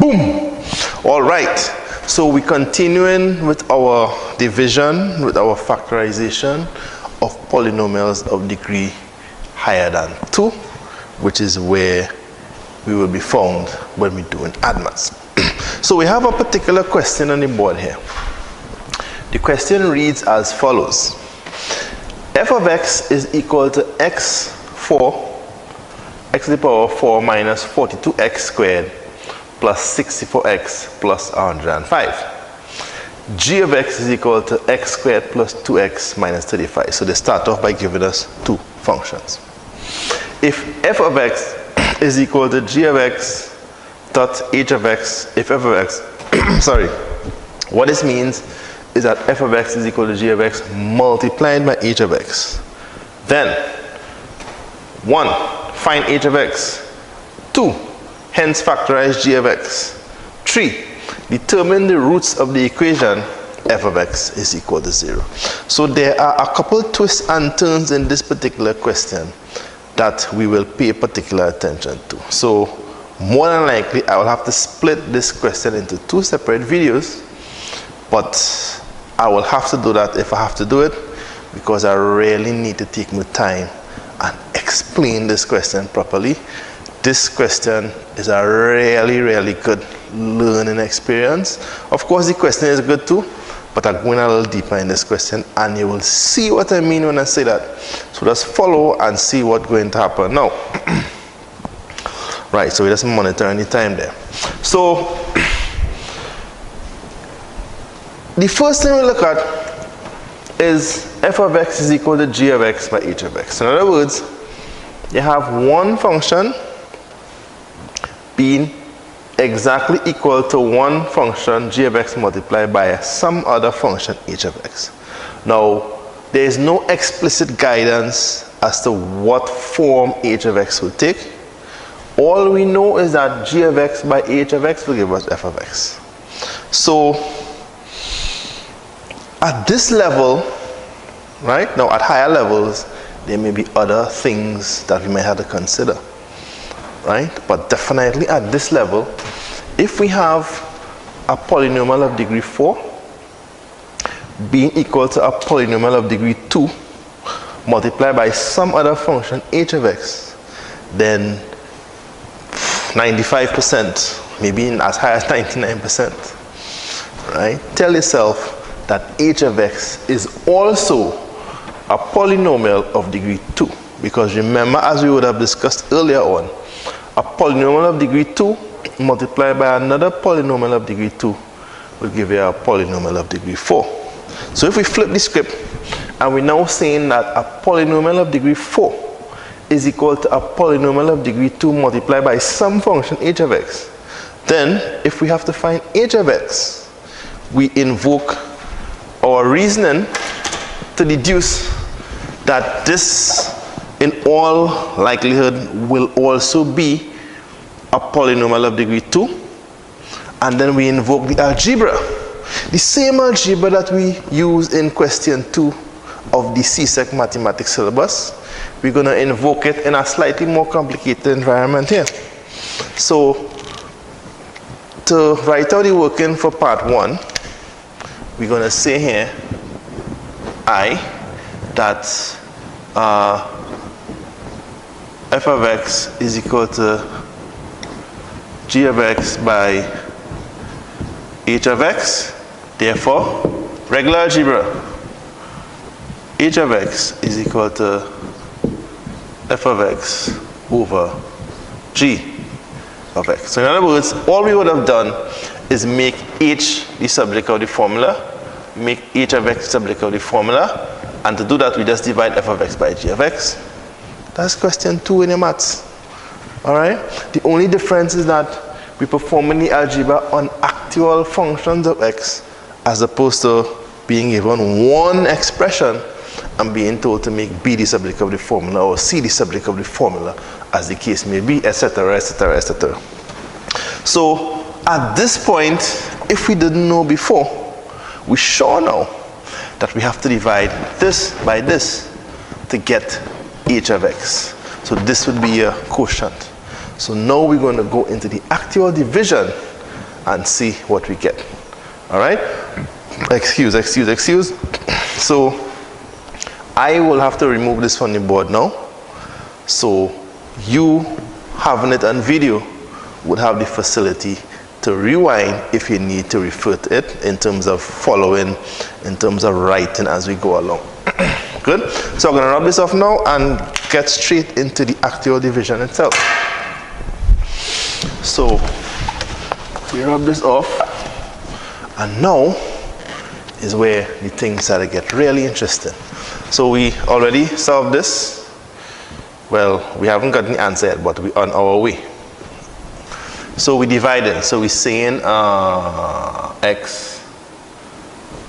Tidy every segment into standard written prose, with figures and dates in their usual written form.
Boom! All right. So we're continuing with our division, with our factorization of polynomials of degree higher than 2, which is where we will be found when we're doing ADMAS. So we have a particular question on the board here. The question reads as follows. F of x is equal to x4, x to the power 4 minus 42x squared plus 64x plus 105. G of x is equal to x squared plus 2x minus 35. So they start off by giving us two functions. If f of x is equal to g of x dot h of x, if f of x, sorry, what this means is that f of x is equal to g of x multiplied by h of x. Then, 1, find h of x. 2, hence factorize g of x. 3, determine the roots of the equation f of x is equal to 0. So there are a couple twists and turns in this particular question that we will pay particular attention to. So more than likely I will have to split this question into two separate videos, but I will have to do that if I have to do it, because I really need to take my time and explain this question properly. This question is a really good learning experience. Of course the question is good too, but I'm going a little deeper in this question and you will see what I mean when I say that. So just follow and see what's going to happen now. Right, so we just monitor any time there. So the first thing we look at is f of x is equal to g of x by h of x. In other words, you have one function being exactly equal to one function g of x multiplied by some other function h of x. Now, there is no explicit guidance as to what form h of x will take. All we know is that g of x by h of x will give us f of x. So, at this level, right, now at higher levels, there may be other things that we may have to consider, right? But definitely at this level, if we have a polynomial of degree 4 being equal to a polynomial of degree 2 multiplied by some other function h of x, then 95%, maybe as high as 99%, right? Tell yourself that h of x is also a polynomial of degree 2, because remember, as we would have discussed earlier on, a polynomial of degree 2 multiplied by another polynomial of degree 2 will give you a polynomial of degree 4. So if we flip the script and we're now saying that a polynomial of degree 4 is equal to a polynomial of degree 2 multiplied by some function h of x, then if we have to find h of x, we invoke our reasoning to deduce that this in all likelihood will also be a polynomial of degree 2, and then we invoke the algebra, the same algebra that we use in question 2 of the CSEC mathematics syllabus. We're going to invoke it in a slightly more complicated environment here. So to write out the working for part 1, we're going to say here I that f of x is equal to g of x by h of x. Therefore, regular algebra, h of x is equal to f of x over g of x. So in other words, all we would have done is make h the subject of the formula, make h of x the subject of the formula, and to do that we just divide f of x by g of x. That's question 2 in your maths. Alright? The only difference is that we're performing the algebra on actual functions of x, as opposed to being given one expression and being told to make b the subject of the formula or c the subject of the formula, as the case may be, etc., etc., etc. So at this point, if we didn't know before, we sure know that we have to divide this by this to get h of x. So this would be a quotient. So now we're going to go into the actual division and see what we get. All right? Excuse. So I will have to remove this from the board now. So you having it on video would have the facility to rewind if you need to refer to it in terms of following, in terms of writing as we go along. Good? So I'm going to rub this off now and get straight into the actual division itself. So we rub this off, and now is where the things start to get really interesting. So we already solved this. Well, we haven't got the answer yet, but we're on our way. So we divided. So we're saying x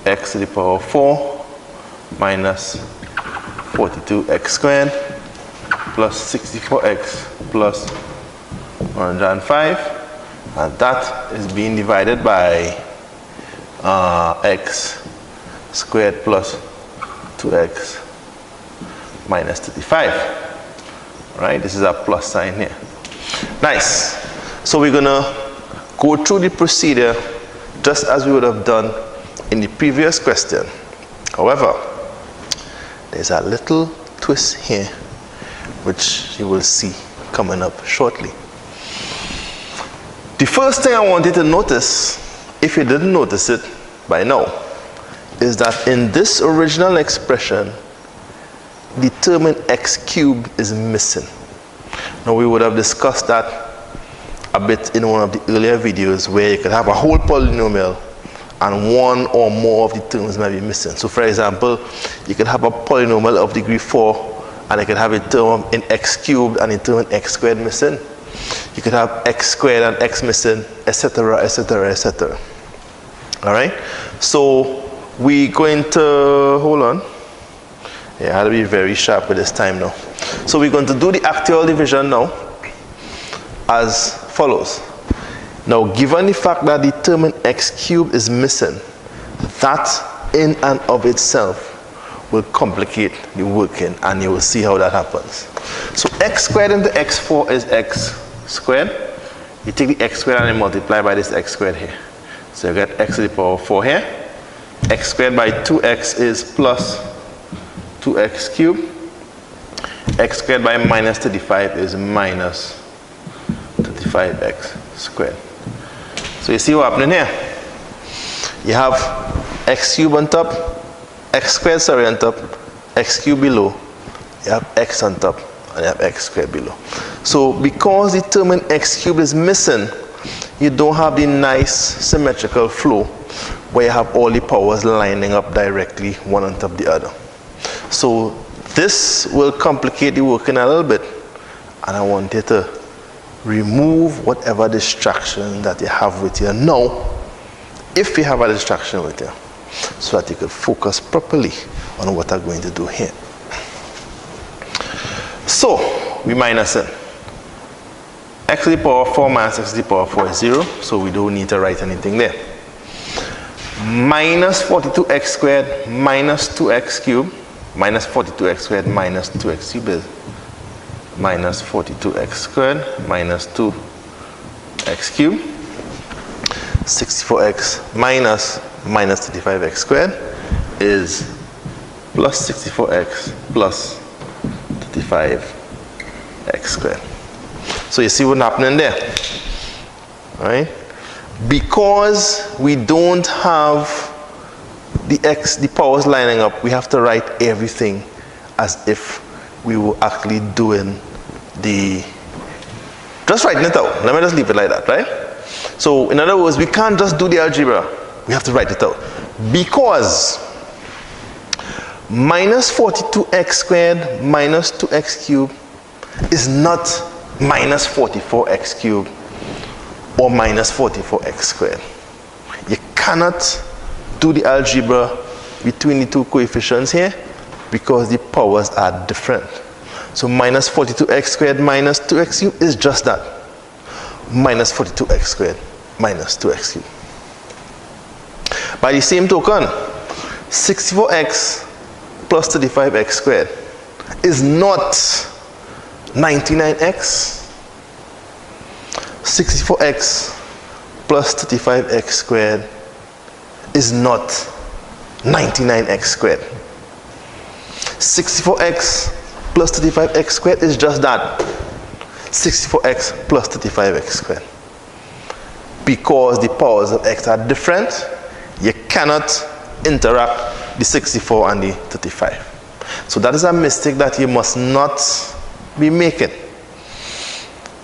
to the power 4 minus 42x squared plus 64x plus 105, and that is being divided by x squared plus 2x minus 35. Right, this is a plus sign here. Nice. So we're gonna go through the procedure just as we would have done in the previous question. However, there's a little twist here which you will see coming up shortly. The first thing I want you to notice, if you didn't notice it by now, is that in this original expression the term in x cubed is missing. Now we would have discussed that a bit in one of the earlier videos, where you could have a whole polynomial and one or more of the terms might be missing. So for example, you could have a polynomial of degree 4 and you could have a term in x cubed and a term in x squared missing. You could have x squared and x missing, etc., etc., etc. All right? So we're going to, hold on. Yeah, I have to be very sharp with this time now. So we're going to do the actual division now as follows. Now, given the fact that the term in x cubed is missing, that in and of itself will complicate the working, and you will see how that happens. So x squared into x4 is x squared. You take the x squared and you multiply by this x squared here. So you get x to the power 4 here. X squared by 2x is plus 2x cubed. X squared by minus 35 is minus 35x squared. So you see what happening here? You have x cubed on top, x squared, sorry, on top, x cubed below. You have x on top, and you have x squared below. So because the term in x cubed is missing, you don't have the nice symmetrical flow where you have all the powers lining up directly one on top of the other. So this will complicate the working a little bit, and I want you to remove whatever distraction that you have with you now, if you have a distraction with you, so that you can focus properly on what I'm going to do here. So we minus it. X to the power 4 minus x to the power 4 is 0, so we don't need to write anything there. Minus 42x squared minus 2x cubed, minus 42x squared minus 2x cubed is minus 42x squared minus 2x cubed. 64x minus minus 35x squared is plus 64x plus 35x squared. So you see what's happening there, right? Because we don't have the powers lining up, we have to write everything as if we were actually doing just writing it out. Let me just leave it like that, right? So in other words, we can't just do the algebra, we have to write it out. Because minus 42x squared minus 2x cubed is not minus 44x cubed or minus 44x squared. You cannot do the algebra between the two coefficients here because the powers are different. So minus 42x squared minus 2x cubed is just that. Minus 42x squared minus 2x cubed. By the same token, 64x plus 35x squared is not 99x. 64x plus 35x squared is not 99x squared. 64x plus 35x squared is just that. 64x plus 35x squared. Because the powers of x are different, you cannot interact the 64 and the 35. So that is a mistake that you must not be making.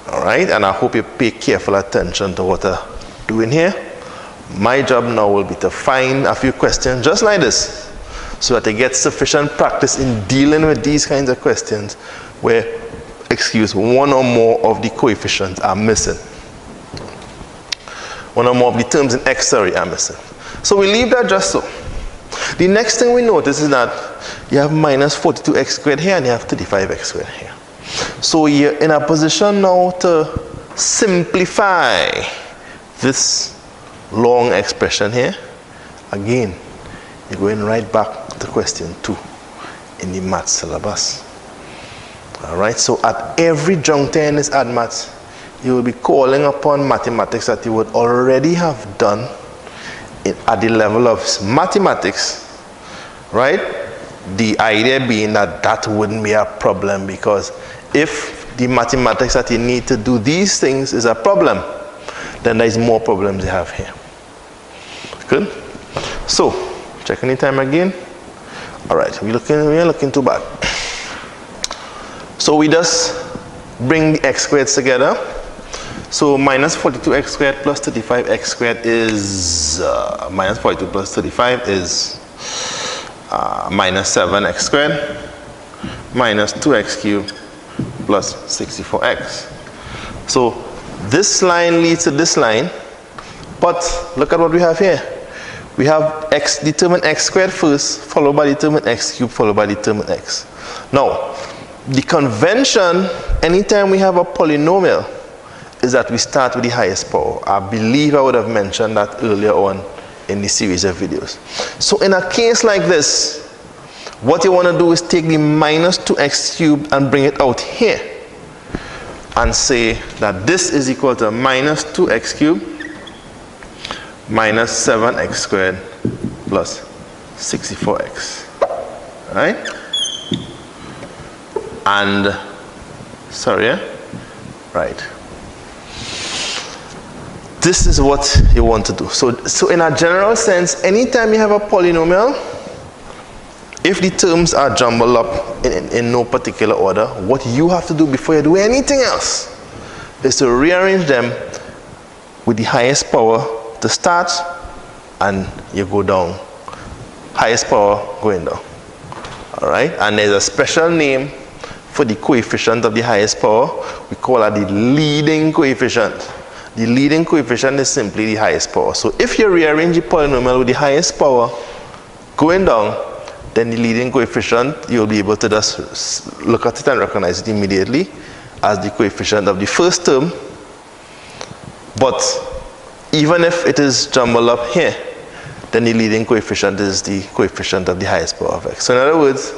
Alright, and I hope you pay careful attention to what I'm doing here. My job now will be to find a few questions just like this, so that you get sufficient practice in dealing with these kinds of questions where, one or more of the coefficients are missing. One or more of the terms in x, are missing. So we leave that just so. The next thing we notice is that you have minus 42x squared here and you have 35x squared here. So you're in a position now to simplify this long expression here. Again, you're going right back to question 2 in the math syllabus. Alright, so at every juncture in this ADMATS, you will be calling upon mathematics that you would already have done at the level of mathematics, right? The idea being that that wouldn't be a problem, because if the mathematics that you need to do these things is a problem, then there's more problems you have here. Good? So, checking the time again. Alright, we're looking too bad. So we just bring the x squareds together. So minus 42x squared plus 35x squared is minus 42 plus 35 is minus 7x squared minus 2x cubed plus 64x. So this line leads to this line, but look at what we have here. We have x determine x squared first, followed by determine x cubed, followed by determine x. Now, the convention, anytime we have a polynomial, is that we start with the highest power. I believe I would have mentioned that earlier on in the series of videos. So in a case like this, what you want to do is take the minus 2x cubed and bring it out here and say that this is equal to minus 2x cubed minus 7x squared plus 64x. Right? And right. This is what you want to do. So in a general sense, anytime you have a polynomial, if the terms are jumbled up in no particular order, what you have to do before you do anything else is to rearrange them with the highest power to start, and you go down. Highest power going down. Alright? And there's a special name for the coefficient of the highest power. We call that the leading coefficient. The leading coefficient is simply the highest power. So if you rearrange the polynomial with the highest power going down, then the leading coefficient, you'll be able to just look at it and recognize it immediately as the coefficient of the first term. But even if it is jumbled up here, then the leading coefficient is the coefficient of the highest power of x. So in other words,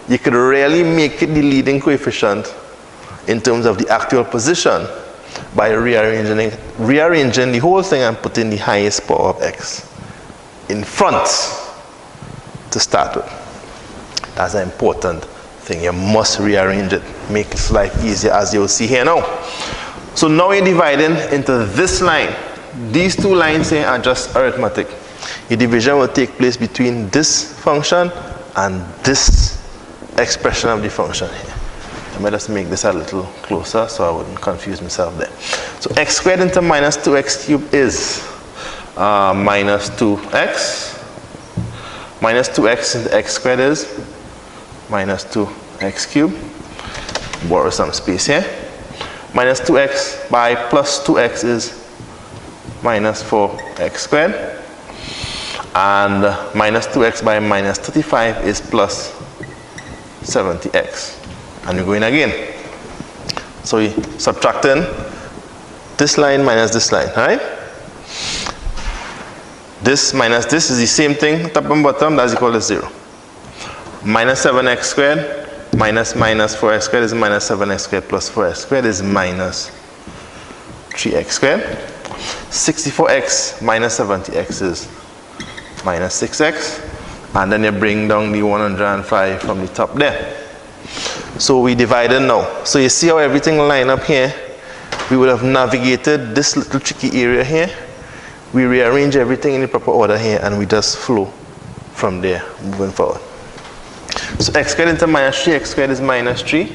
you could really make it the leading coefficient in terms of the actual position by rearranging the whole thing and putting the highest power of x in front to start with. That's an important thing. You must rearrange it, make life easier, as you'll see here now. So now you're dividing into this line. These two lines here are just arithmetic. The division will take place between this function and this expression of the function here. I might just make this a little closer so I wouldn't confuse myself there. So x squared into minus 2x cubed is minus 2x. Minus 2x into x squared is minus 2x cubed. Borrow some space here. Minus 2x by plus 2x is minus 4x squared. And minus 2x by minus 35 is plus 70x. And we're going again. So we're subtracting this line minus this line, right? This minus this is the same thing, top and bottom, that's equal to 0. Minus 7x squared minus 4x squared is minus 7x squared plus 4x squared is minus 3x squared. 64x minus 70x is minus 6x. And then you bring down the 105 from the top there. So we divided now. So you see how everything line up here? We would have navigated this little tricky area here. We rearrange everything in the proper order here, and we just flow from there moving forward. So x squared into minus 3, x squared is minus 3.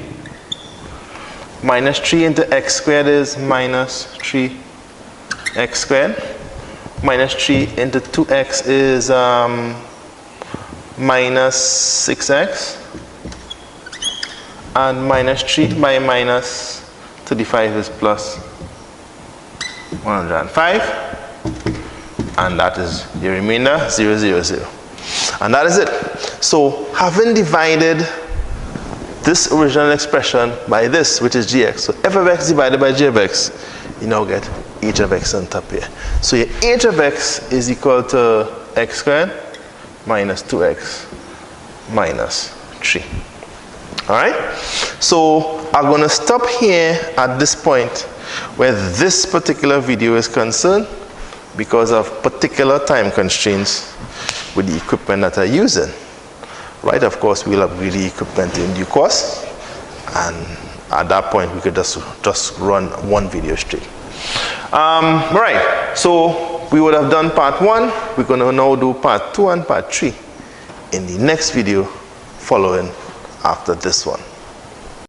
Minus 3 into x squared is minus 3x squared. Minus 3 into 2x is minus 6x. And minus 3 by minus 35 is plus 105. And that is the remainder, 0, 0, 0. And that is it. So having divided this original expression by this, which is gx, so f of x divided by g of x, you now get h of x on top here. So your h of x is equal to x squared minus 2x minus 3. Alright? So I'm going to stop here at this point where this particular video is concerned, because of particular time constraints with the equipment that I'm using. Right, of course we'll upgrade the equipment in due course, and at that point we could just run one video straight. Right, so we would have done part 1. We're going to now do part 2 and part 3 in the next video following after this one.